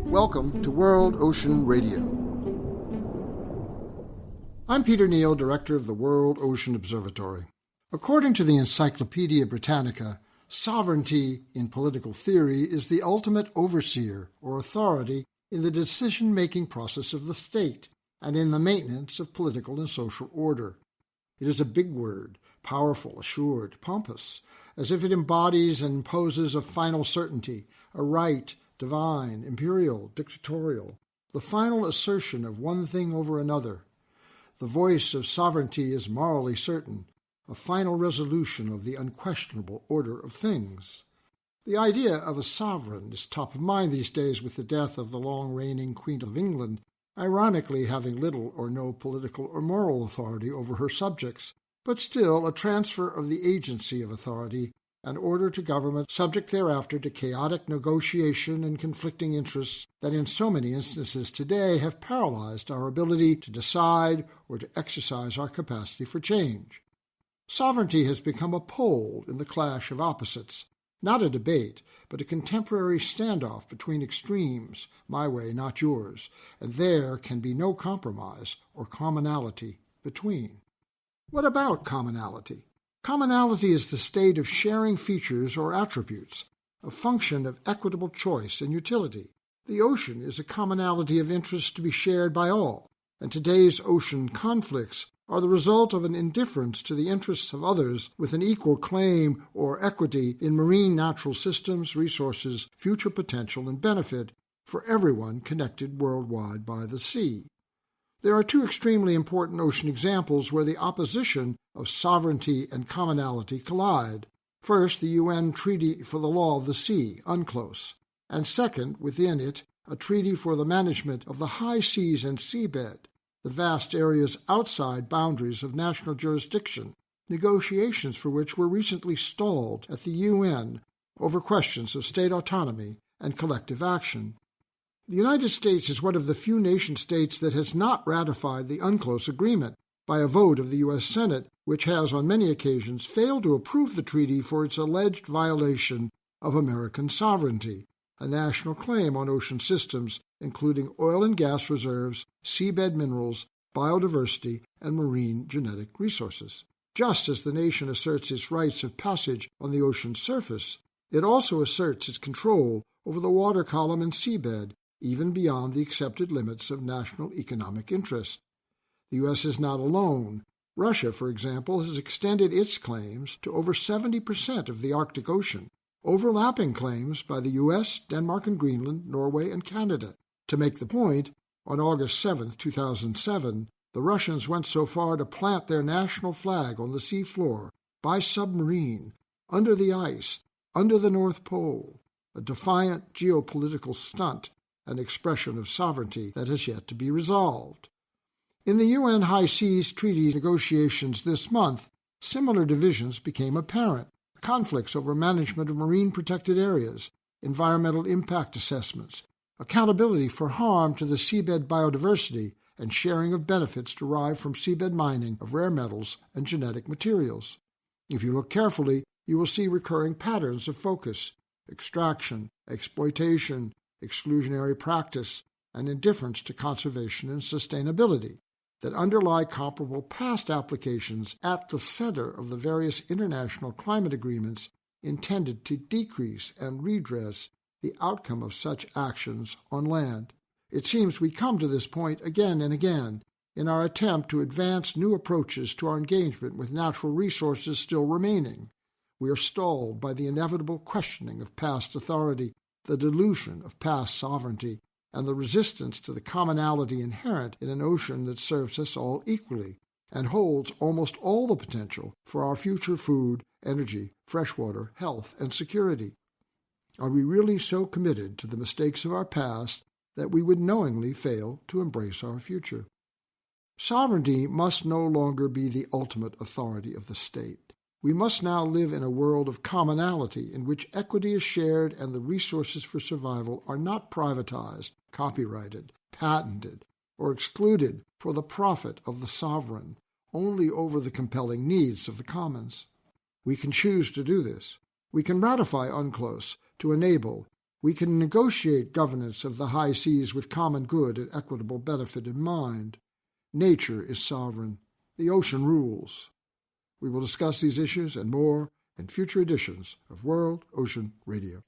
Welcome to World Ocean Radio. I'm Peter Neill, director of the World Ocean Observatory. According to the Encyclopedia Britannica, sovereignty in political theory is the ultimate overseer or authority in the decision-making process of the state and in the maintenance of political and social order. It is a big word, powerful, assured, pompous, as if it embodies and imposes a final certainty, a right, divine, imperial, dictatorial, the final assertion of one thing over another. The voice of sovereignty is morally certain, a final resolution of the unquestionable order of things. The idea of a sovereign is top of mind these days with the death of the long-reigning Queen of England, ironically having little or no political or moral authority over her subjects, but still a transfer of the agency of authority and order to government subject thereafter to chaotic negotiation and conflicting interests that in so many instances today have paralyzed our ability to decide or to exercise our capacity for change. Sovereignty has become a pole in the clash of opposites, not a debate, but a contemporary standoff between extremes, my way, not yours, and there can be no compromise or commonality between. What about commonality? Commonality is the state of sharing features or attributes, a function of equitable choice and utility. The ocean is a commonality of interest to be shared by all, and today's ocean conflicts are the result of an indifference to the interests of others with an equal claim or equity in marine natural systems, resources, future potential, and benefit for everyone connected worldwide by the sea. There are two extremely important ocean examples where the opposition of sovereignty and commonality collide. First, the UN Treaty for the Law of the Sea, UNCLOS, and second, within it, a treaty for the management of the high seas and seabed, the vast areas outside boundaries of national jurisdiction, negotiations for which were recently stalled at the UN over questions of state autonomy and collective action. The United States is one of the few nation-states that has not ratified the UNCLOS agreement by a vote of the U.S. Senate, which has on many occasions failed to approve the treaty for its alleged violation of American sovereignty, a national claim on ocean systems, including oil and gas reserves, seabed minerals, biodiversity, and marine genetic resources. Just as the nation asserts its rights of passage on the ocean's surface, it also asserts its control over the water column and seabed, even beyond the accepted limits of national economic interest. The U.S. is not alone. Russia, for example, has extended its claims to over 70% of the Arctic Ocean, overlapping claims by the U.S., Denmark and Greenland, Norway and Canada. To make the point, on August 7, 2007, the Russians went so far to plant their national flag on the seafloor, by submarine, under the ice, under the North Pole, a defiant geopolitical stunt, an expression of sovereignty that has yet to be resolved. In the UN High Seas Treaty negotiations this month, similar divisions became apparent. Conflicts over management of marine protected areas, environmental impact assessments, accountability for harm to the seabed biodiversity, and sharing of benefits derived from seabed mining of rare metals and genetic materials. If you look carefully, you will see recurring patterns of focus: extraction, exploitation, exclusionary practice, and indifference to conservation and sustainability that underlie comparable past applications at the center of the various international climate agreements intended to decrease and redress the outcome of such actions on land. It seems we come to this point again and again in our attempt to advance new approaches to our engagement with natural resources still remaining. We are stalled by the inevitable questioning of past authority, the dilution of past sovereignty, and the resistance to the commonality inherent in an ocean that serves us all equally and holds almost all the potential for our future food, energy, freshwater, health, and security. Are we really so committed to the mistakes of our past that we would knowingly fail to embrace our future? Sovereignty must no longer be the ultimate authority of the state. We must now live in a world of commonality in which equity is shared and the resources for survival are not privatized, copyrighted, patented, or excluded for the profit of the sovereign, only over the compelling needs of the commons. We can choose to do this. We can ratify UNCLOS to enable. We can negotiate governance of the high seas with common good and equitable benefit in mind. Nature is sovereign. The ocean rules. We will discuss these issues and more in future editions of World Ocean Radio.